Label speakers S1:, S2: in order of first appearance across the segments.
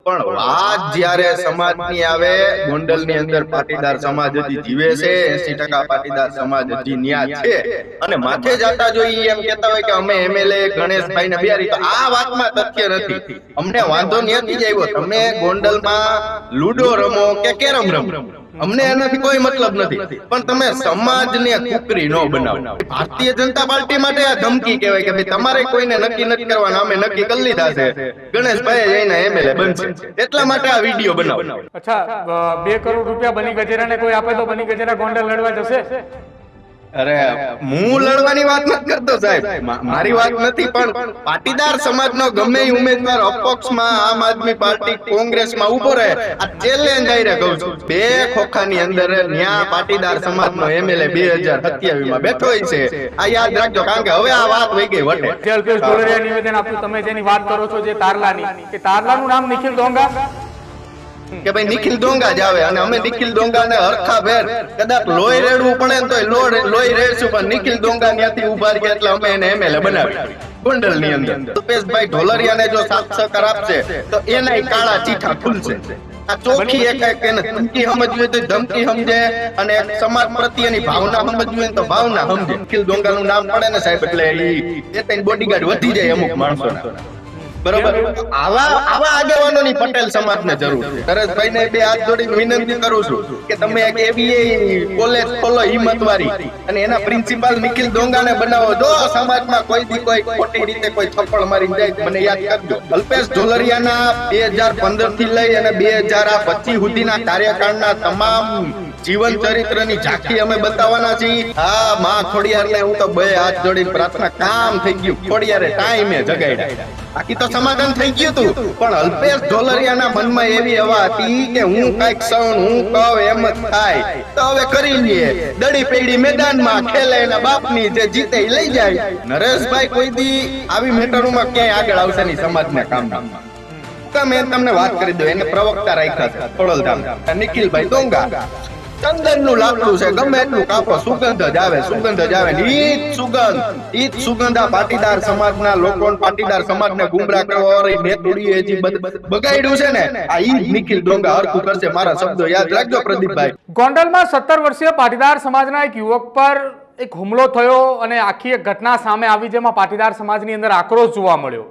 S1: પણ વાત જ્યારે સમાજની આવે, ગોંડલની અંદર પાટીદાર સમાજ હજી જીવે છે, 80% પાટીદાર સમાજ હજી ન્યા છે, અને માથે જતા જોઈએ એમ કહેતા હોય કે અમે એમએલએ ગણેશભાઈ ને બિહારી, તો આ વાતમાં તથ્ય નથી. અમને વાંધો નથી જ આવ્યો, તમે ગોંડલમાં લુડો રમો કે કેરમ રમો, અમને એનાથી કોઈ મતલબ નથી, પણ તમે સમાજને કુકરી ન બનાવો. ભારતીય જનતા પાર્ટી માટે આ ધમકી કહેવાય કે ભાઈ તમારે કોઈને નક્કી નથી કરવાના, અમે નક્કી કરી લીધા છે, ગણેશભાઈ જઈને એમએલએ બનશે, એટલા માટે આ વિડીયો બનાવો.
S2: અચ્છા, 2 કરોડ રૂપિયા બની ગજેરાને કોઈ આપે તો બની ગજેરા ગોંડલ લડવા જશે?
S1: અરે હું લડવાની વાત નથી કરતો સાહેબ, મારી વાત નથી, પણ પાટીદાર સમાજનો ગમે ઉમેદવાર અપક્ષમાં આમ આદમી પાર્ટી કોંગ્રેસમાં ઉભો રહે, આ ચેલેન્જ આઈને કહું છું. 2 ખોખાની અંદર ન્યા પાટીદાર સમાજનો એમએલએ 2027 માં બેઠો છે, આ યાદ રાખજો, કારણ કે હવે આ વાત વહી ગઈ વટે.
S2: જે અલ્પેશ ઢોલરિયા નિવેદન આપ્યું, તમે જેની વાત કરો છો, જે તારલાની, કે તારલાનું નામ નિખિલ ડોંગા,
S1: કે ભાઈ નિખિલ ડોંગા જ આવે, અને અમે નિખિલ ડોંગા ને હરખા ભેર કદાચ લોહી રેડવું પડે ને તો લોહી રેડશું, પણ નિખિલ ડોંગા ત્યાંથી ઉભા રહ્યા એટલે અમે એને એમએલએ બનાવી ગોંડલ ની અંદર. રૂપેશભાઈ ઢોલરિયાને જો સાથ સહકાર આપશે તો એના કાળા ચીઠા ખુલશે. આ ચોખ્ખી એક એને ધમકી સમજવી હોય તો ધમકી સમજે, અને એક સમાજ પ્રત્યેની ભાવના સમજવી હોય તો ભાવના સમજે. નિખિલ ડોંગાનું નામ પડે ને સાહેબ એટલે એ બોડીગાર્ડ વધી જાય અમુક માણસોના. બરોબર, આવા આગેવાનોની પટેલ સમાજને જરૂર છે. નરેશભાઈ ને 2 હાથ જોડીને વિનંતી કરું છું કે તમે એક એબીએ કોલેજ ખોલો હિંમતવાળી, અને એના પ્રિન્સિપાલ નિખિલ ડોંગાને બનાવો. જો સમાજમાં કોઈ દી કોઈ ખોટી રીતે કોઈ થપ્પડ મારી જાય મને યાદ કરજો. અલ્પેશ ઢોલરિયાના 2015 થી લઈ અને 2025 સુધીના કાર્યકાળના તમામ જીવન ચરિત્રની ઝાંખી અમે બતાવવાના છીએ. હા, માં ખોડિયારને હું તો 2 હાથ જોડીને પ્રાર્થના, કામ થઈ ગયું, ખોડિયારે ટાઈમે જગાડ્યા, બાકી તો સમાધાન થઈ ગયું હતું. પણ અલ્પેશ ઢોલરિયાના મનમાં એવી હવા હતી કે હું કઈક સૌન હું કહું એમ જ થાય, તો હવે કરી લઈએ, દડી પેડી મેદાનમાં ખેલે, એના બાપની જે જીતે એ લઈ જાય. નરેશભાઈ કોઈ દી આવી મેટરોમાં ક્યાંય આગળ આવશે નહીં સમાજના કામમાં. મેં તમને વાત કરી દઉં, એને પ્રવક્તા રાખ્યા છે ખોડલધામ, નિખિલભાઈ ડોંગા. ચંદન નું લાકડું છે, ગમે એટલું કાપો સુગંધ જ આવે, સુગંધ જ આવે. ઈ જ સુગંધ આ પાટીદાર સમાજના લોકો, પાટીદાર સમાજને ગુમરાહ કરવા વાળી મેતુડીએ જે બગાડ્યું છે ને, આ ઈ નિખિલ ડોંગા હરખું કરશે. મારા શબ્દો યાદ રાખજો પ્રદીપભાઈ.
S2: ગોંડલમાં 17 વર્ષીય પાટીદાર સમાજના એક યુવક પર એક હુમલો થયો અને આખી એક ઘટના સામે આવી, જેમાં પાટીદાર સમાજની અંદર આક્રોશ જોવા મળ્યો.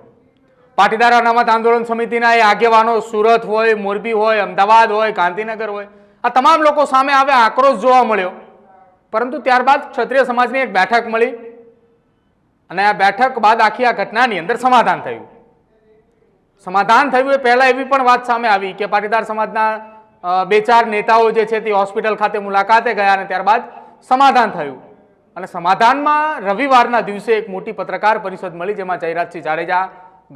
S2: પાટીદાર અનામત આંદોલન સમિતિના એ આગેવાનો સુરત હોય, મોરબી હોય, અમદાવાદ હોય, ગાંધીનગર હોય, આ તમામ લોકો સામે આવે, આક્રોશ જોવા મળ્યો. પરંતુ ત્યારબાદ ક્ષત્રિય સમાજની એક બેઠક મળી, અને આ બેઠક બાદ આખી આ ઘટનાની અંદર સમાધાન થયું. સમાધાન થયું એ પહેલા એવી પણ વાત સામે આવી કે પાટીદાર સમાજના 2-4 નેતાઓ જે છે તે હોસ્પિટલ ખાતે મુલાકાતે ગયા, અને ત્યારબાદ સમાધાન થયું. અને સમાધાનમાં રવિવારના દિવસે એક મોટી પત્રકાર પરિષદ મળી, જેમાં જયરાજસિંહ જાડેજા,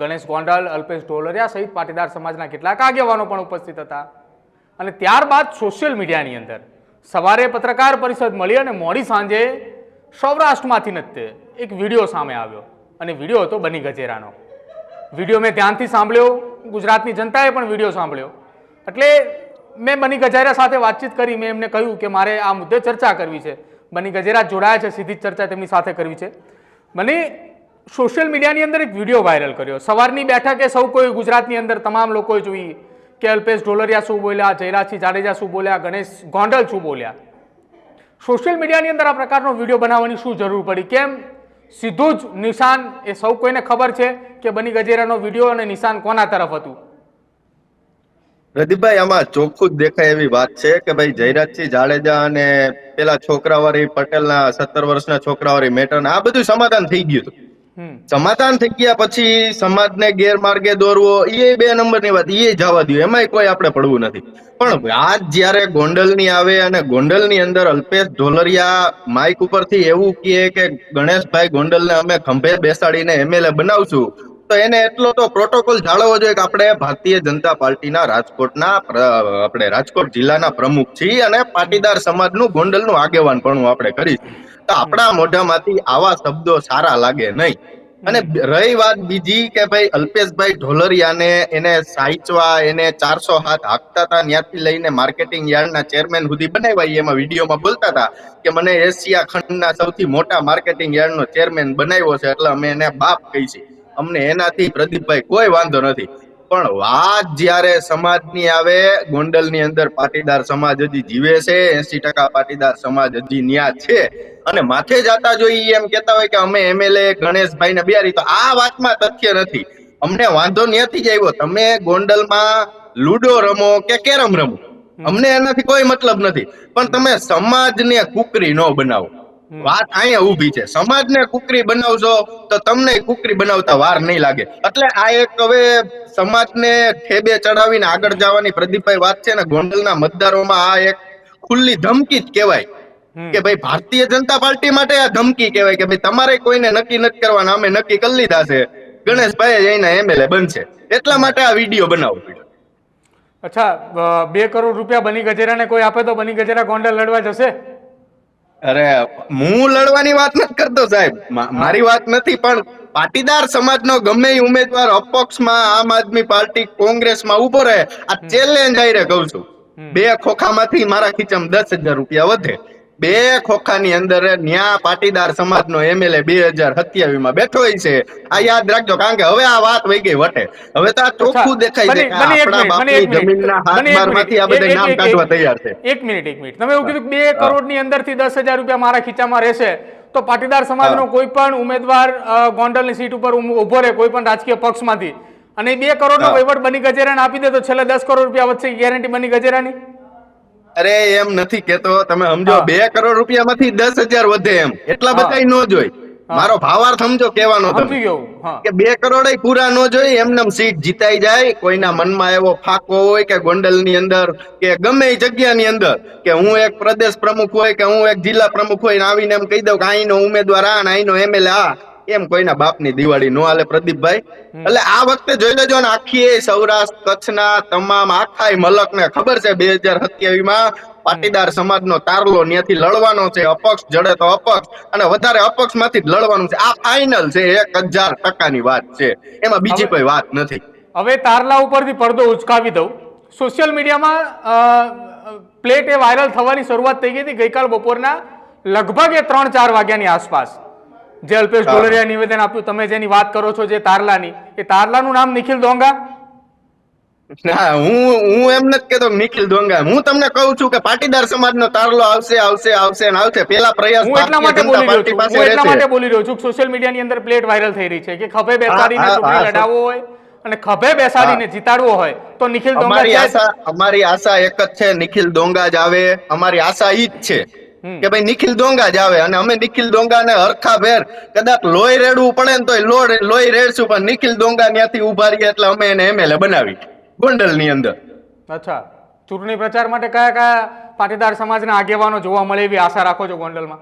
S2: ગણેશ ગોંડલ, અલ્પેશ ઢોલરિયા સહિત પાટીદાર સમાજના કેટલાક આગેવાનો પણ ઉપસ્થિત હતા. અને ત્યારબાદ સોશિયલ મીડિયાની અંદર સવારે પત્રકાર પરિષદ મળી, અને મોડી સાંજે સૌરાષ્ટ્રમાંથી જ એક વિડીયો સામે આવ્યો, અને વિડીયો હતો બની ગજેરાનો. વિડીયો મેં ધ્યાનથી સાંભળ્યો, ગુજરાતની જનતાએ પણ વિડીયો સાંભળ્યો. એટલે મેં બની ગજેરા સાથે વાતચીત કરી, મેં એમને કહ્યું કે મારે આ મુદ્દે ચર્ચા કરવી છે. બની ગજેરા જોડાયા છે, સીધી જ ચર્ચા તેમની સાથે કરવી છે. મને સોશિયલ મીડિયાની અંદર એક વિડીયો વાયરલ કર્યો. સવારની બેઠકે સૌ કોઈ ગુજરાતની અંદર તમામ લોકોએ જોઈ કે અલ્પેશ ઢોલરિયા શું બોલ્યા, જયરાજસિંહ જાડેજા શું બોલ્યા, ગણેશ ગોંડલ શું બોલ્યા. સોશિયલ મીડિયાની અંદર આ પ્રકારનો વિડીયો બનાવવાની શું જરૂર પડી? કેમ સીધું જ નિશાન એ સૌ કોઈને ખબર છે કે બની ગજેરાનો વિડીયો અને નિશાન કોના તરફ હતું?
S1: પ્રદીપભાઈ, આમાં ચોખ્ખું જ દેખાય એવી વાત છે કે ભાઈ જયરાજસિંહ જાડેજા અને પેલા છોકરાવાળી પટેલના 17 વર્ષના છોકરાવાળી મેટર, આ બધું સમાધાન થઈ ગયું હતું. સમાધાન થઈ ગયા પછી સમાજને ગેરમાર્ગે દોરવો એ 2 નંબરની વાત, એ જવા દો, એમાંય કોઈ આપણે પડવું નથી. પણ વાત જ્યારે ગોંડલની આવે, અને ગોંડલની અંદર અલ્પેશ ઢોલરિયા માઇક ઉપરથી એવું કહે કે ગણેશભાઈ ગોંડલને અમે ખંભે બેસાડીને એમએલએ બનાવશું, તો એને એટલો તો પ્રોટોકોલ જાળવવો જોઈએ કે આપણે ભારતીય જનતા પાર્ટીના આપણે રાજકોટ જિલ્લાના પ્રમુખ છીએ, અને પાટીદાર સમાજનું ગોંડલનું આગેવાન પણ આપણે કરીશું, તો આપણા મોઢામાંથી આવા શબ્દો સારા લાગે નહીં. અને રહી વાત બીજી કે ભાઈ અલ્પેશભાઈ ઢોલરિયાને એને સાચવા, એને 400 હાથ હાંકતા હતા, ત્યાંથી લઈને માર્કેટિંગ યાર્ડના ચેરમેન સુધી બનાવ્યા. એમાં વિડીયોમાં બોલતા હતા કે મને એશિયા ખંડના સૌથી મોટા માર્કેટિંગ યાર્ડનો ચેરમેન બનાવ્યો છે, એટલે અમે એને બાપ કહી છીએ. અમને એનાથી પ્રદીપભાઈ કોઈ વાંધો નથી, પણ વાત જ્યારે સમાજની આવે, ગોંડલની અંદર પાટીદાર સમાજ હજી જીવે છે, 80% પાટીદાર સમાજ હજી ન્યા છે, અને માથે જાતા જોઈ એમ કેતા હોય કે અમે એમએલએ ગણેશભાઈ ને બિહારી, તો આ વાતમાં તથ્ય નથી. અમને વાંધો ત્યાંથી જ આવ્યો, તમે ગોંડલમાં લુડો રમો કે કેરમ રમો, અમને એનાથી કોઈ મતલબ નથી, પણ તમે સમાજને કુકરી ન બનાવો. વાત અહીંયા ઊભી છે, સમાજને કુકરી બનાવશો તો તમને કુકરી બનાવતા વાર નહીં લાગે. એટલે આ એક હવે સમાજને ઠેબે ચડાવીને આગળ જવાની પ્રદીપભાઈ વાત છે ને, ગોંડલના મતદારોમાં આ એક ખુલ્લી ધમકી જ કહેવાય કે ભાઈ ભારતીય જનતા પાર્ટી માટે આ ધમકી કહેવાય કે ભાઈ તમારે કોઈને નક્કી નથી કરવાના, અમે નક્કી કરી લીધા છે, ગણેશભાઈ એના એમએલએ બનશે, એટલા માટે આ વિડીયો બનાવવો પડ્યો.
S2: અચ્છા, 2 કરોડ રૂપિયા બની ગજેરાને કોઈ આપે તો બની ગજેરા ગોંડલ લડવા જશે?
S1: અરે હું લડવાની વાત નથી કરતો સાહેબ, મારી વાત નથી, પણ પાટીદાર સમાજનો ગમે એ ઉમેદવાર અપક્ષમાં આમ આદમી પાર્ટી કોંગ્રેસમાં ઉભો રહે, આ ચેલેન્જ આઈને કહું છું, 2 ખોખામાંથી મારા ખીચામાં 10,000 રૂપિયા વધે, 2 ખોખાની અંદર ન્યા પાટીદાર સમાજનો એમએલએ 2027 માં બેઠો હોય છે. આ યાદ રાખજો, કારણ કે હવે આ વાત વહી ગઈ વટે. હવે તો આ ચોખ્ખું દેખાય છે કે આપણા બાપની જમીનના હાથબારમાંથી આ બધા નામ કાઢવા તૈયાર છે.
S2: એક મિનિટ, તમે એવું કીધું 2 કરોડની અંદરથી 10,000 રૂપિયા મારા ખીચામાં રહેશે, તો પાટીદાર સમાજનો કોઈ પણ ઉમેદવાર ગોંડલની સીટ ઉપર ઉભો રહે કોઈ પણ રાજકીય પક્ષમાંથી, અને 2 કરોડનો વહીવટ બની ગજેરાને આપી દે તો છેલ્લે 10 કરોડ રૂપિયા વધશે, ગેરંટી બની ગજેરાની?
S1: અરે એમ નથી કેતો, તમે સમજો 2 કરોડ રૂપિયામાંથી 10,000 વધે એમ એટલા બધા ન જોઈ. મારો ભાવાર્થ સમજો કહેવાનો તમે કે 2 કરોડ પૂરા ન જોઈ, એમને સીટ જીતાઈ જાય. કોઈના મનમાં એવો ફાકો હોય કે ગોંડલની અંદર કે ગમે એ જગ્યાની અંદર કે હું એક પ્રદેશ પ્રમુખ હોય કે હું એક જિલ્લા પ્રમુખ હોય, આવીને એમ કહી દઉં કે અહીંનો ઉમેદવાર આ, અહીંનો એમએલએ આ, એમ કોઈના બાપની દિવાળી નો હાલે પ્રદીપભાઈ. એટલે આ વખતે જોઈ લેજો ને, આખી સૌરાષ્ટ્ર કચ્છના તમામ આખા મલકને ખબર છે 2027 માં પાટીદાર સમાજનો તારલો ત્યાંથી લડવાનો છે, અપક્ષ જડે તો અપક્ષ, અને વધારે અપક્ષ માંથી જ લડવાનું છે. આ ફાઇનલ છે, 1000% વાત છે, એમાં બીજી કોઈ વાત નથી.
S2: હવે તારલા ઉપરથી પડદો ઉચકાવી દઉં, સોશિયલ મીડિયામાં પ્લેટ એ વાયરલ થવાની શરૂઆત થઈ ગઈ હતી ગઈકાલ બપોરના લગભગ 3-4 વાગ્યાની આસપાસ, જે અલ્પેશ ઢોલરિયા નિવેદન આપ્યું, તમે જેની વાત કરો છો જે તારલાની, એ તારલાનું નામ નિખિલ ડોંગા?
S1: ના, હું એમ નથી કેતો નિખિલ ડોંગા, હું તમને કહું છું કે પાટીદાર સમાજનો તારલો આવશે આવશે આવશે અને આવશે. પેલા પ્રયાસ
S2: હું એટલા માટે બોલી રહ્યો છું, સોશિયલ મીડિયાની અંદર પ્લેટ વાયરલ થઈ રહી છે કે ખભે બેસાડીને ચૂંટણી લડાવવો હોય અને ખભે બેસાડીને જીતાડવો હોય તો નિખિલ ડોંગા.
S1: અમારી આશા એક જ છે, નિખિલ ડોંગા જ આવે. અમારી આશા ઈ જ છે કે ભાઈ નિખિલ ડોંગા જ આવે, અને અમે નિખિલ ડોંગાને હરખા ભેર કદાચ લોહી રેડવું પડે ને તો લોહી રેડશું, પણ નિખિલ ડોંગા ત્યાંથી ઉભા રહીએ એટલે અમે એને એમએલએ બનાવી ગોંડલની અંદર.
S2: અચ્છા, ચૂંટણી પ્રચાર માટે કયા કયા પાટીદાર સમાજના આગેવાનો જોવા મળે એવી આશા રાખો છો ગોંડલમાં?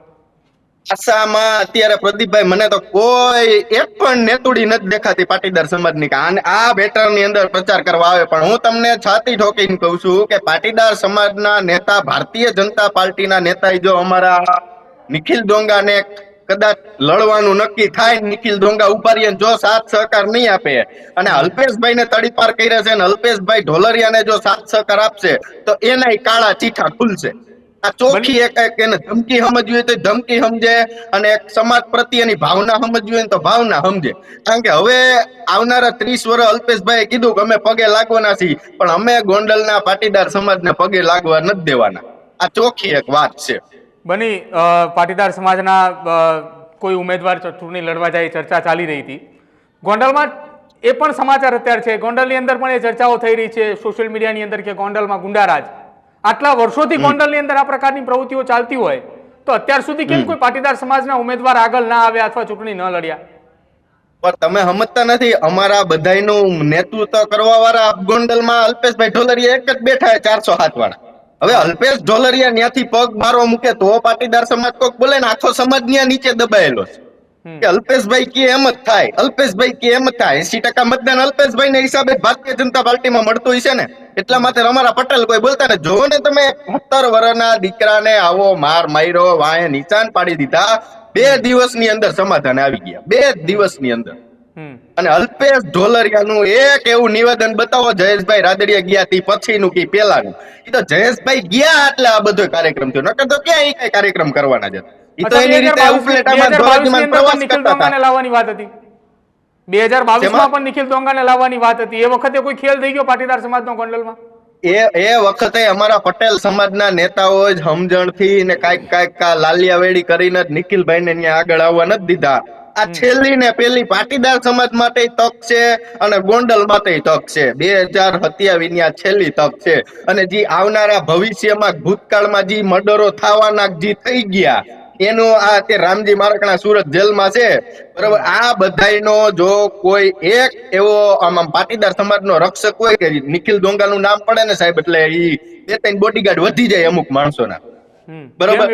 S1: આસામાં અત્યારે પ્રદીપભાઈ મને તો કોઈ એક પણ નેતુડી નથી દેખાતી પાટીદાર સમાજની કે આ બેટરની અંદર પ્રચાર કરવા આવે. પણ હું તમને છાતી ઠોકીને કહું છું કે પાટીદાર સમાજના નેતા, ભારતીય જનતા પાર્ટીના નેતા જો અમારા નિખિલ ડોંગાને કદાચ લડવાનું નક્કી થાય, નિખિલ ડોંગા ઉપાડીએ જો સાથ સહકાર નહીં આપે અને અલ્પેશભાઈને તડીપાર કર્યા છે અને અલ્પેશભાઈ ઢોલરિયાને જો સાથ સહકાર આપશે તો એના કાળા ચીઠા ખુલશે. આ ચોખ્ખી એક એને ધમકી સમજવી હોય તો ધમકી સમજે, અને એક સમાજ પ્રત્યેની ભાવના સમજવી હોય તો ભાવના સમજે. કારણ કે હવે આવનારા 30 વર્ષ અલ્પેશભાઈએ કીધું કે અમે પગે લાગવાના છીએ, પણ અમે ગોંડલના પાટીદાર સમાજને પગે લાગવા નથી દેવાના. આ ચોખ્ખી એક વાત છે.
S2: બની પાટીદાર સમાજના કોઈ ઉમેદવાર ચૂંટણી લડવા જાય ચર્ચા ચાલી રહી હતી ગોંડલમાં, એ પણ સમાચાર અત્યારે છે, ગોંડલની અંદર પણ એ ચર્ચાઓ થઈ રહી છે સોશિયલ મીડિયાની અંદર કે ગોંડલમાં ગુંડારાજ. આટલા વર્ષોથી ગોંડલની અંદર આ પ્રકારની પ્રવૃત્તિઓ ચાલતી હોય તો અત્યાર સુધી કેમ કોઈ પાટીદાર સમાજના ઉમેદવાર આગળ ના આવ્યા અથવા ચૂંટણી ન લડ્યા?
S1: પણ તમે સમજતા નથી, અમારા બધાયનું નેતૃત્વ કરવા વાળા ગોંડલમાં અલ્પેશભાઈ ઢોલરિયા એક જ બેઠા 407 વાળા. હવે અલ્પેશ ઢોલરિયા ત્યાંથી પગ મારો મૂકે તો પાટીદાર સમાજ કોક બોલે ને, આખો સમાજ ત્યાં નીચે દબાયેલો છે કે અલ્પેશભાઈ કે એમ જ થાય, અલ્પેશભાઈ કે એમ જ થાય. 80% મતદાન અલ્પેશભાઈ ના હિસાબે ભારતીય જનતા પાર્ટીમાં મળતું હોય છે ને, એટલા માટે અમારા પટેલ કોઈ બોલતા ને. જોવો ને તમે 17 વર્ષના દીકરાને આવો માર માર્યો, વાંહે નિશાન પાડી દીધા, 2 દિવસની અંદર સમાધાન આવી ગયા, 2 દિવસની અંદર. અને અલ્પેશ ઢોલરિયાનું એક એવું નિવેદન બતાવો, જયેશભાઈ રાદડિયા ગયા તી પછીનું કે પેલાનું, એ તો જયેશભાઈ ગયા એટલે આ બધો કાર્યક્રમ થયો, નકર તો ક્યાં એ કઈ કાર્યક્રમ કરવાના છે. ઈ તો એની રીતે ઉપલેટામાં ધોળકીમાં પ્રવાસ કરતા હતા.
S2: લાવવાની વાત હતી 2022માં પણ નિખિલ ડોંગાને લાવવાની વાત હતી. એ વખતે કોઈ ખેલ થઈ ગયો પાટીદાર સમાજનો ગોંડલમાં?
S1: એ વખતે અમારા પટેલ સમાજના નેતાઓ જ સમજણથી ને કાંઈક લાલિયા વેડી કરીને જ નિખિલભાઈને ત્યાં આગળ આવવા નથી દીધા. આ છેલ્લી ને પેલી પાટીદાર સમાજ માટે તક છે અને ગોંડલ માટે તક છે. 2027 ની આ છેલ્લી તક છે. અને જે આવનારા ભવિષ્યમાં ભૂતકાળમાં જે મર્ડરો થવાના જે થઈ ગયા એનું આ તે રામજી મારકણા સુરત જેલમાં છે બરાબર. આ બધાયનો જો કોઈ એક એવો આમ પાટીદાર સમાજનો રક્ષક હોય કે નિખિલ ડોંગાનું નામ પડે ને સાહેબ એટલે ઈ 2-3 બોડીગાર્ડ વધી જાય અમુક માણસોના. બરોબર.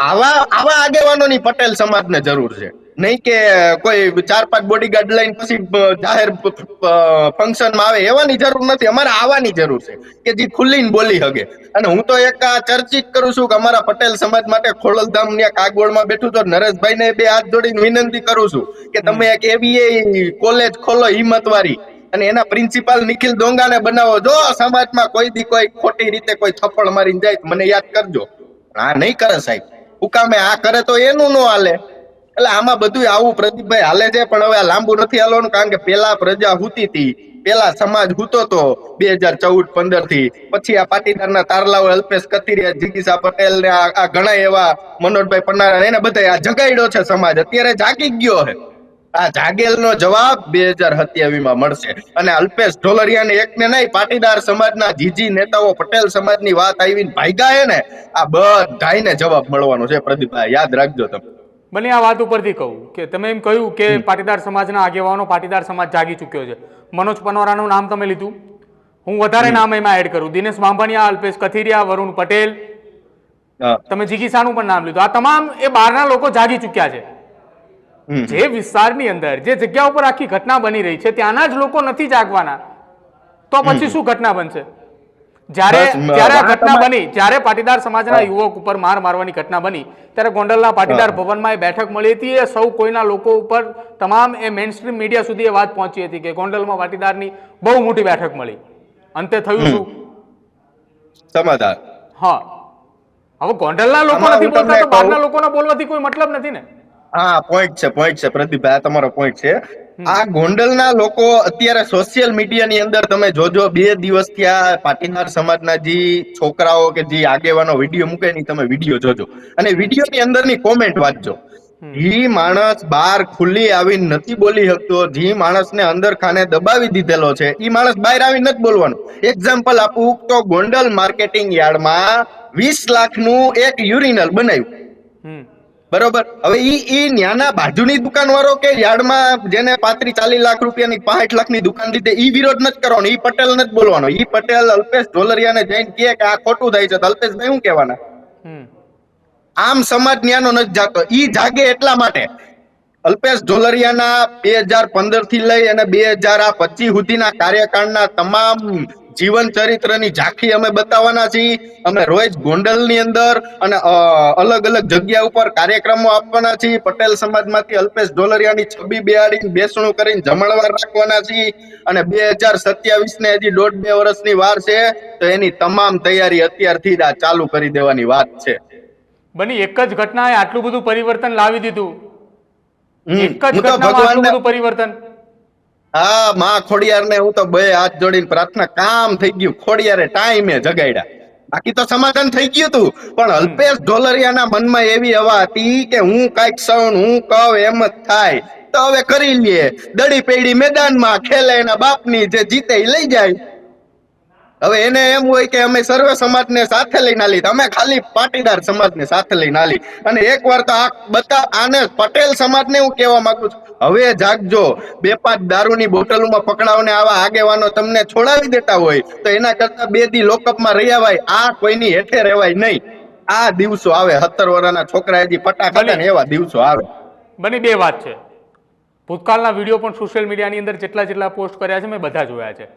S1: આવા આગેવાનોની પટેલ સમાજને જરૂર છે, નહીં કે કોઈ 4-5 બોડીગાર્ડ લઈને પછી જાહેર ફંક્શનમાં આવે એવાની જરૂર નથી. અમારે આવાની જરૂર છે કે જે ખુલ્લીને બોલી શકે. અને હું તો એક આ ચર્ચિત કરું છું કે અમારા પટેલ સમાજ માટે ખોડલધામ ને કાગવડમાં બેઠું તો નરેશભાઈને 2 હાથ જોડીને વિનંતી કરું છું કે તમે એક એવી કોલેજ ખોલો હિંમતવાળી અને એના પ્રિન્સિપાલ નિખિલ ડોંગાને બનાવો. જો સમાજમાં કોઈ દી કોઈ ખોટી રીતે કોઈ થપ્પડ મારીને જાય મને યાદ કરજો. આ નહીં કરે સાહેબ, હુકામે આ કરે તો એનું નો હાલે. એટલે આમાં બધું આવું પ્રદીપભાઈ હાલે છે. પણ હવે આ લાંબુ નથી હાલવાનું, કારણ કે પેલા પ્રજા હુતી હતી, પેલા સમાજ હુતો તો 2014-15 થી. પછી આ પાટીદારના તારલાઓ અલ્પેશ કથિરિયા, જિગીસા પટેલ ને આ ઘણા એવા મનોજભાઈ પન્નારા એને બધા આ જગાડ્યો છે સમાજ. અત્યારે જાગી ગયો છે. આ જાગેલનો જવાબ 2027 માં મળશે. અને અલ્પેશ ઢોલરિયાને એકને નહીં, પાટીદાર સમાજના જીજી નેતાઓ પટેલ સમાજની વાત આવીને ભાગ્યા હે ને, આ બધાયને જવાબ મળવાનો છે. પ્રદીપભાઈ યાદ રાખજો તમે.
S2: બને આ વાત ઉપરથી કહું કે તમે એમ કહ્યું કે પાટીદાર સમાજના આગેવાનો, પાટીદાર સમાજ જાગી ચૂક્યો છે. મનોજ પનોરાનું નામ તમે લીધું, હું વધારે નામ એમાં એડ કરું. દિનેશ બાંભણિયા, અલ્પેશ કથિરિયા, વરુણ પટેલ, તમે જીગીસાનું પણ નામ લીધું. આ તમામ એ બહારના લોકો જાગી ચૂક્યા છે. જે વિસ્તારની અંદર જે જગ્યા ઉપર આખી ઘટના બની રહી છે ત્યાંના જ લોકો નથી જાગવાના તો પછી શું ઘટના બનશે? જ્યારે આ ઘટના બની, જ્યારે પાટીદાર સમાજના યુવક ઉપર માર મારવાની ઘટના બની ત્યારે ગોંડલના પાટીદાર ભવનમાં એ બેઠક મળી હતી. એ સૌ કોઈના લોકો ઉપર તમામ એ મેઇનસ્ટ્રીમ મીડિયા સુધી એ વાત પહોંચી હતી કે ગોંડલમાં પાટીદારની બહુ મોટી બેઠક મળી. અંતે થયું શું? સમાધાન. હા, હવે ગોંડલના લોકો નથી બોલતા તો બહારના લોકોના બોલવાથી કોઈ મતલબ નથી ને.
S1: હા, પોઈન્ટ છે પ્રદીપભાઈ, આ તમારો પોઈન્ટ છે. આ ગોંડલના લોકો અત્યારે સોશિયલ મીડિયાની અંદર તમે જોજો, 2 દિવસથી આ પાટીદાર સમાજના જે છોકરાઓ કે જે આગેવાનો વિડીયો મૂકે ની તમે વિડીયો જોજો અને વિડીયોની અંદરની કોમેન્ટ વાંચજો. જે માણસ બહાર ખુલ્લી આવીને નથી બોલી શકતો, જે માણસને અંદર ખાને દબાવી દીધેલો છે, એ માણસ બહાર આવીને નથી બોલવાનું. એક્ઝામ્પલ આપું તો ગોંડલ માર્કેટિંગ યાર્ડમાં 20 લાખનું એક યુરિનલ બનાવ્યું. બરોબર. હવે ઈ ન્યાના બાજુની દુકાન વાળો કે યાર્ડમાં જેને 35-40 લાખ રૂપિયાની 65 લાખની દુકાન લીધે ઈ વિરોધ નથી કરવાનો, ઈ પટેલ નથી બોલવાનો. ઈ પટેલ અલ્પેશ ઢોલરિયાને જઈને કહે કે આ ખોટું થાય છે તો અલ્પેશભાઈ શું કહેવાના? આમ સમાજ ન્યાનો નથી જાતો. ઈ જાગે એટલા માટે અલ્પેશ ઢોલરિયાના 2015 થી લઈ અને 2025 સુધીના કાર્યકાળના તમામ જીવન ચરિત્રની ઝાંખી અમે બતાવવાના છીએ. અમે રોજ ગોંડલની અંદર અને અલગ અલગ જગ્યા ઉપર કાર્યક્રમો આપવાના છીએ. પટેલ સમાજમાંથી અલ્પેશ ઢોલરિયાની છબી બેહાડીને બેસણું કરીને જમણવાર રાખવાના છીએ. અને 2027 ને હજી 1.5-2 વર્ષની વાર છે તો એની તમામ તૈયારી અત્યારથી જ ચાલુ કરી દેવાની વાત છે.
S2: બની એક જ ઘટનાએ આટલું બધું પરિવર્તન લાવી દીધું. એક જ ઘટનામાં આટલું બધું પરિવર્તન.
S1: હા, માં ખોડિયારને હું તો 2 હાથ જોડીને પ્રાર્થના, કામ થઈ ગયું. ખોડિયારે ટાઈમે જગાડ્યા, બાકી તો સમાધાન થઈ ગયું હતું. પણ અલ્પેશ ઢોલરિયાના મનમાં એવી હવા હતી કે હું કાંઈક સૌ હું કહું એમ જ થાય તો હવે કરી લઈએ. દડી પેડી મેદાનમાં ખેલે, એના બાપની જે જીતે એ લઈ જાય. હવે એને એમ હોય કે અમે સર્વ સમાજને સાથે લઈને આલી, અમે ખાલી પાટીદાર સમાજને સાથે લઈને આલી. અને એકવાર તો આ આને પટેલ સમાજને હું કહેવા માંગુ છું, હવે જાગજો. 2-5 દારૂની બોટલોમાં પકડાવને આવા આગેવાનો તમને છોડાવી દેતા હોય તો એના કરતા 2 દી લોકઅપમાં રહી આવાય. આ કોઈની હેઠે રહેવાય નહીં. આ દિવસો આવે, 17 વર્ષના છોકરા હજી પટા ખાતા ને એવા દિવસો આવે.
S2: બની 2 વાત છે. ભૂતકાળના વિડીયો પણ સોશિયલ મીડિયાની અંદર જેટલા પોસ્ટ કર્યા છે મેં બધા જોયા છે.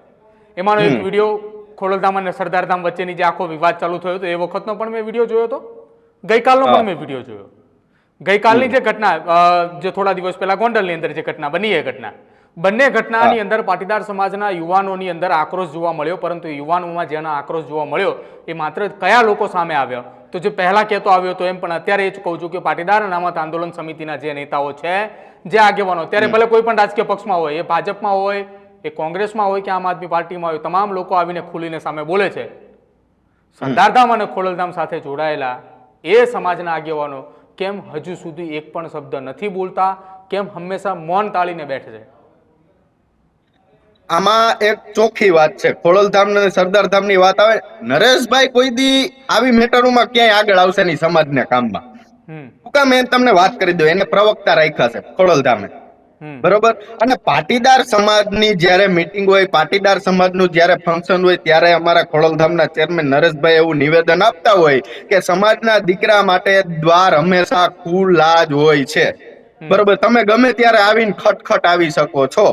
S2: એમાંનો એક વિડીયો ખોડલધામ અને સરદારધામ વચ્ચેની જે આખો વિવાદ ચાલુ થયો હતો એ વખતનો પણ મેં વિડીયો જોયો હતો. ગઈકાલનો પણ મેં વિડીયો જોયો. ગઈકાલની જે ઘટના, જે થોડા દિવસ પહેલા ગોંડલની અંદર જે ઘટના બની, એ ઘટના બંને ઘટનાની અંદર પાટીદાર સમાજના યુવાનોની અંદર આક્રોશ જોવા મળ્યો, પરંતુ યુવાનોમાં જેનો આક્રોશ જોવા મળ્યો એ માત્ર કયા લોકો સામે આવ્યા? તો જે પહેલા કહેતો આવ્યો તો એમ પણ અત્યારે એ જ કહું છું કે પાટીદાર અનામત આંદોલન સમિતિના જે નેતાઓ છે, જે આગેવાનો, અત્યારે ભલે કોઈ પણ રાજકીય પક્ષમાં હોય, એ ભાજપમાં હોય, એ કોંગ્રેસમાં હોય કે આમ આદમી પાર્ટીમાં હોય, તમામ લોકો આવીને ખુલીને સામે બોલે છે. સરદારધામ અને ખોડલધામ સાથે જોડાયેલા એ સમાજના આગેવાનો કેમ હજુ સુધી એક પણ શબ્દ નથી બોલતા? કેમ હંમેશા મૌન તાળીને બેઠે છે?
S1: આમાં એક ચોખ્ખી વાત છે. ખોડલધામ અને સરદારધામની વાત આવે, નરેશભાઈ કોઈ દી આવી મેટરોમાં ક્યાંય આગળ આવશે નહીં સમાજના કામમાં. ટૂંકા મેં તમને વાત કરી દઉં, એને પ્રવક્તા રાખ્યા છે ખોડલધામે, બરોબર. અને પાટીદાર સમાજની જ્યારે મીટિંગ હોય, પાટીદાર સમાજનું જ્યારે ફંક્શન હોય, ત્યારે અમારા ખોડલધામના ચેરમેન નરેશભાઈ એવું નિવેદન આપતા હોય કે સમાજના દીકરા માટે દ્વાર હંમેશા ખુલ્લા જ હોય છે, બરોબર. તમે ગમે ત્યારે આવીને ખટખટ આવી શકો છો.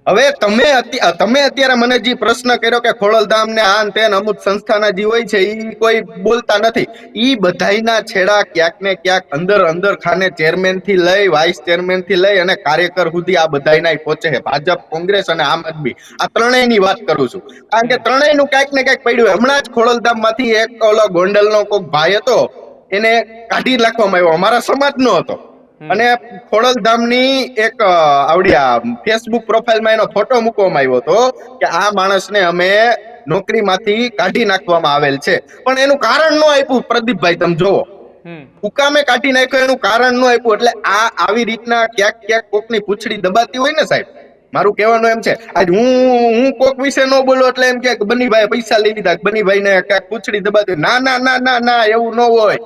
S1: હવે તમે અત્યારે મને જે પ્રશ્ન કર્યો કે ખોડલધામ ને આન તેન અમુક સંસ્થાના જે હોય છે ઈ કોઈ બોલતા નથી, ઈ બધાયના છેડા ક્યાંક ને ક્યાંક અંદર ખાને ચેરમેન થી લઈ, વાઇસ ચેરમેન થી લઈ અને કાર્યકર સુધી આ બધાયના પહોંચે છે. ભાજપ, કોંગ્રેસ અને આમ આદમી, આ ત્રણેયની વાત કરું છું, કારણ કે ત્રણેયનું ક્યાંક ને ક્યાંક પડ્યું. હમણાં જ ખોડલધામ માંથી એક ઓલો ગોંડલનો કોઈક ભાઈ હતો, એને કાઢી નાખવામાં આવ્યો, અમારા સમાજનો હતો. અને ખોડલધામની એક આવડિયા ફેસબુક પ્રોફાઇલમાં એનો ફોટો મૂકવામાં આવ્યો હતો કે આ માણસને અમે નોકરીમાંથી કાઢી નાખવામાં આવેલ છે, પણ એનું કારણ ન આપ્યું. પ્રદીપભાઈ તમે જોવો, હુકામે કાઢી નાખ્યો એનું કારણ ન આપ્યું. એટલે આ આવી રીતના ક્યાંક ક્યાંક કોકની પૂંછડી દબાતી હોય ને સાહેબ, મારું કહેવાનું એમ છે. આજ હું કોક વિશે ન બોલું એટલે એમ કે બનીભાઈ પૈસા લઈ લીધા, બનીભાઈ ને ક્યાંક પૂંછડી દબાતી. ના ના ના ના ના, એવું ન હોય.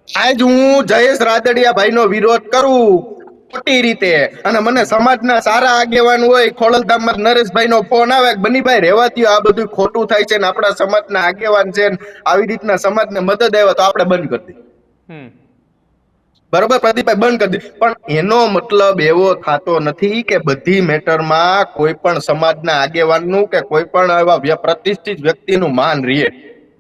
S1: આજ હું જયેશ રાદડિયા ભાઈ નો વિરોધ કરું ખોટી રીતે, અને મને સમાજના સારા આગેવાન હોય, ખોડલધામમાં નરેશભાઈ નો ફોન આવે, બનીભાઈ રહેવા દ્યો, આ બધું ખોટું થાય છે ને આપણા સમાજના આગેવાન છે, આવી રીતના સમાજને મદદ આવે તો આપણે બંધ કરી દઈએ, બરોબર પ્રદીપભાઈ, બંધ કરી દઈએ. પણ એનો મતલબ એવો થતો નથી કે બધી મેટરમાં કોઈ પણ સમાજના આગેવાનનું કે કોઈ પણ એવા પ્રતિષ્ઠિત વ્યક્તિનું માન રહે.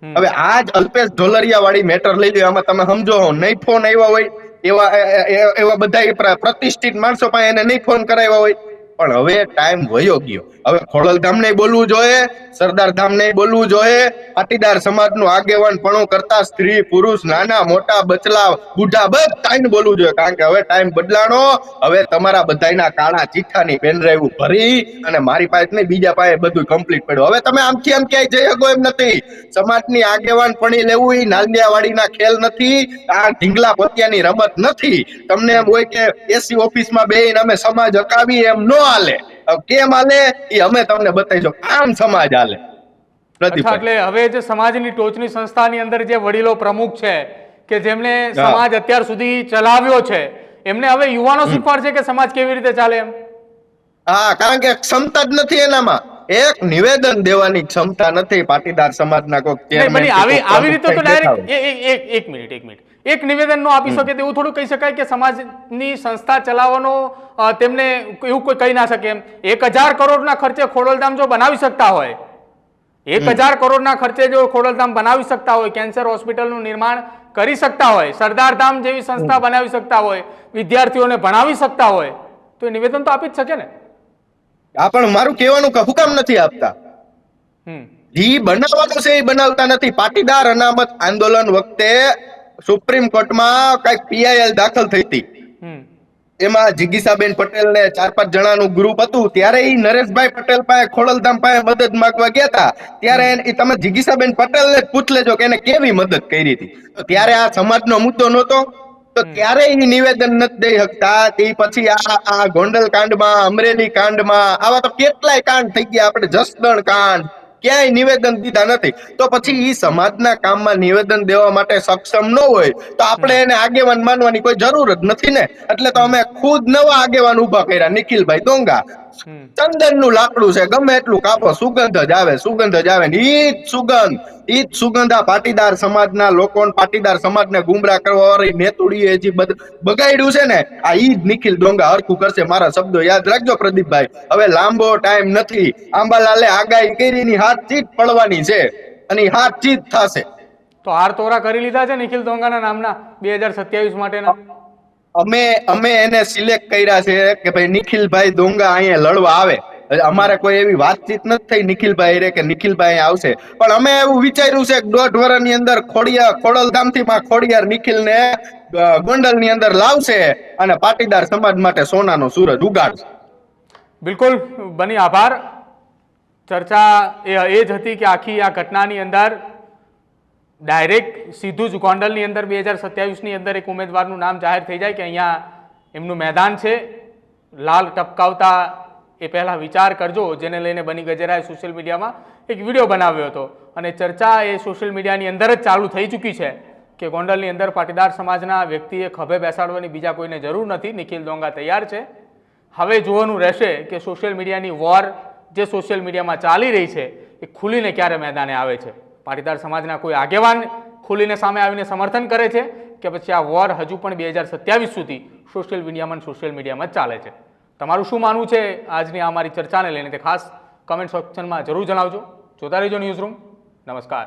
S1: હવે આજ અલ્પેશ ઢોલરિયા વાળી મેટર લઈ લો, આમાં તમે સમજો નહીં ફોન આવ્યા હોય એવા બધા પ્રતિષ્ઠિત માણસો પાસે એને નહીં ફોન કરાવ્યા હોય, પણ હવે ટાઈમ વયો ગયો. હવે ખોડલધામ ને બોલવું જોઈએ, સરદારધામ ને બોલવું જોઈએ, પાટીદાર સમાજનું આગેવાન પણ કરતા સ્ત્રી પુરુષ નાના મોટા બચલા બુઢા બધાને બોલવું જોઈએ, કારણ કે હવે ટાઈમ બદલાણો. હવે તમારા બધાના કાળા ચિઠ્ઠાની પેનડ્રાઈવ ભરી અને મારી પાસે નહીં બીજા પાસે બધું કમ્પ્લીટ પડ્યું. હવે તમે આમથી આમ ક્યાંય જઈ શકો એમ નથી. સમાજની આગેવાન પણી લેવું એ નાલિયાવાડીના ખેલ નથી, આ ઢીંગલા પોતિયાની રમત નથી. તમને એમ હોય કે એસી ઓફિસમાં બેહીને અમે સમાજ હકાવી, એમ નો હાલે. કેમ હાલે એ અમે તમને બતાવીશું. આમ સમાજ હાલે.
S2: એટલે હવે જે સમાજની ટોચની સંસ્થાની અંદર જે વડીલો પ્રમુખ છે કે જેમને સમાજ અત્યાર સુધી ચલાવ્યો છે, એમને હવે યુવાનો શીખવાડશે કે સમાજ કેવી રીતે ચાલે એમ.
S1: હા, કારણ કે ક્ષમતા જ નથી એનામાં. એક નિવેદન દેવાની ક્ષમતા નથી પાટીદાર સમાજના કોક ચેરમેન.
S2: આવી રીતે તો ડાયરેક્ટ એક મિનિટ એક નિવેદન નો આપી શકે તેવું થોડું કહી શકાય કે સમાજની સંસ્થા ચલાવવાનો તેમને એવું કોઈ કહી ના શકે એમ. 1000 કરોડના ખર્ચે ખોડલધામ જો બનાવી શકતા હોય, 1000 કરોડના ખર્ચે જો ખોડલધામ બનાવી શકતા હોય, કેન્સર હોસ્પિટલનું નિર્માણ કરી શકતા હોય, સરદારધામ જેવી સંસ્થા બનાવી શકતા હોય, વિદ્યાર્થીઓને ભણાવી શકતા હોય, તો એ નિવેદન તો આપી જ શકે ને.
S1: આ પણ મારું કહેવાનું કે હુકામ નથી આપતા. જી બનાવવાનું છે એ બનાવતા નથી. પાટીદાર અનામત આંદોલન વખતે સુપ્રીમ કોર્ટમાં કઈક પીઆઈએલ દાખલ થઈ હતી, એમાં જિગીસાબેન પટેલ ને 4-5 જણાનું ગ્રુપ હતું. ત્યારે એ નરેશભાઈ પટેલ પાસે ખોડલધામ પાસે મદદ માંગવા ગયા હતા. ત્યારે તમે જિગીસાબેન પટેલ ને પૂછ લેજો કે એને કેવી મદદ કરી હતી. ત્યારે આ સમાજનો મુદ્દો નહોતો, તો ત્યારે એ નિવેદન નથી દઈ શકતા. તે પછી આ ગોંડલ કાંડમાં, અમરેલી કાંડમાં આવા તો કેટલાય કાંડ થઈ ગયા. આપણે જસદણ કાંડ, ક્યાંય નિવેદન દીધા નથી. તો પછી ઈ સમાજના કામમાં નિવેદન દેવા માટે સક્ષમ ન હોય તો આપણે એને આગેવાન માનવાની કોઈ જરૂર જ નથી ને. એટલે તો અમે ખુદ નવા આગેવાન ઉભા કર્યા, નિખિલભાઈ ડોંગા. ચંદનનું લાકડું છે, ગમે એટલું કાપો સુગંધ જ આવે, સુગંધ જ આવે. ઈ જ સુગંધ આ પાટીદાર સમાજના લોકો, પાટીદાર સમાજને ગુમરાહ કરવા વાળી નેતુડીએ જે બગાડ્યું છે ને, આ ઈ જ નિખિલ ડોંગા હરખું કરશે. મારા શબ્દો યાદ રાખજો પ્રદીપભાઈ. હવે લાંબો ટાઈમ નથી. આંબાલાલે આગાહી કરી, હાથ ચીત પડવાની છે અને હાથ ચીત થશે.
S2: તો હાર તોરા કરી લીધા છે નિખિલ ડોંગાના નામના 2027 માટેના.
S1: અમે એને સિલેક્ટ કર્યા છે કે ભાઈ નિખિલભાઈ ડોંગા અહીંયા લડવા આવે. અમારે કોઈ એવી વાતચીત નથી થઈ નિખિલભાઈ રે કે નિખિલભાઈ આવશે, પણ અમે એવું વિચાર્યું છે કે 1.5 વર્ષની અંદર ખોડલધામથી માં ખોડિયાર નિખિલને ગોંડલની અંદર લાવશે અને પાટીદાર સમાજ માટે સોનાનો સૂરજ ઉગાડશે.
S2: બિલકુલ બની, આભાર. ચર્ચા એ જ હતી કે આખી આ ઘટનાની અંદર ડાયરેક્ટ સીધું જ ગોંડલની અંદર 2027ની અંદર એક ઉમેદવારનું નામ જાહેર થઈ જાય કે અહીંયા એમનું મેદાન છે, લાલ ટપકાવતા એ પહેલા વિચાર કરજો, જેને લઈને બની ગજેરાએ સોશિયલ મીડિયામાં એક વિડીયો બનાવ્યો હતો અને ચર્ચા એ સોશિયલ મીડિયાની અંદર જ ચાલુ થઈ ચૂકી છે કે ગોંડલની અંદર પાટીદાર સમાજના વ્યક્તિએ ખભે બેસાડવાની બીજા કોઈને જરૂર નથી, નિખિલ ડોંગા તૈયાર છે. હવે જોવાનું રહેશે કે સોશિયલ મીડિયાની વોર જે સોશિયલ મીડિયામાં ચાલી રહી છે એ ખુલીને ક્યારે મેદાને આવે છે. પાટીદાર સમાજના કોઈ આગેવાન ખુલીને સામે આવીને સમર્થન કરે છે કે પછી આ વોર હજુ પણ 2027 સુધી સોશિયલ મીડિયામાં જ ચાલે છે. તમારું શું માનવું છે આજની અમારી ચર્ચાને લઈને તે ખાસ કમેન્ટ સેક્શનમાં જરૂર જણાવજો. જોતા રહેજો ન્યૂઝરૂમ. નમસ્કાર.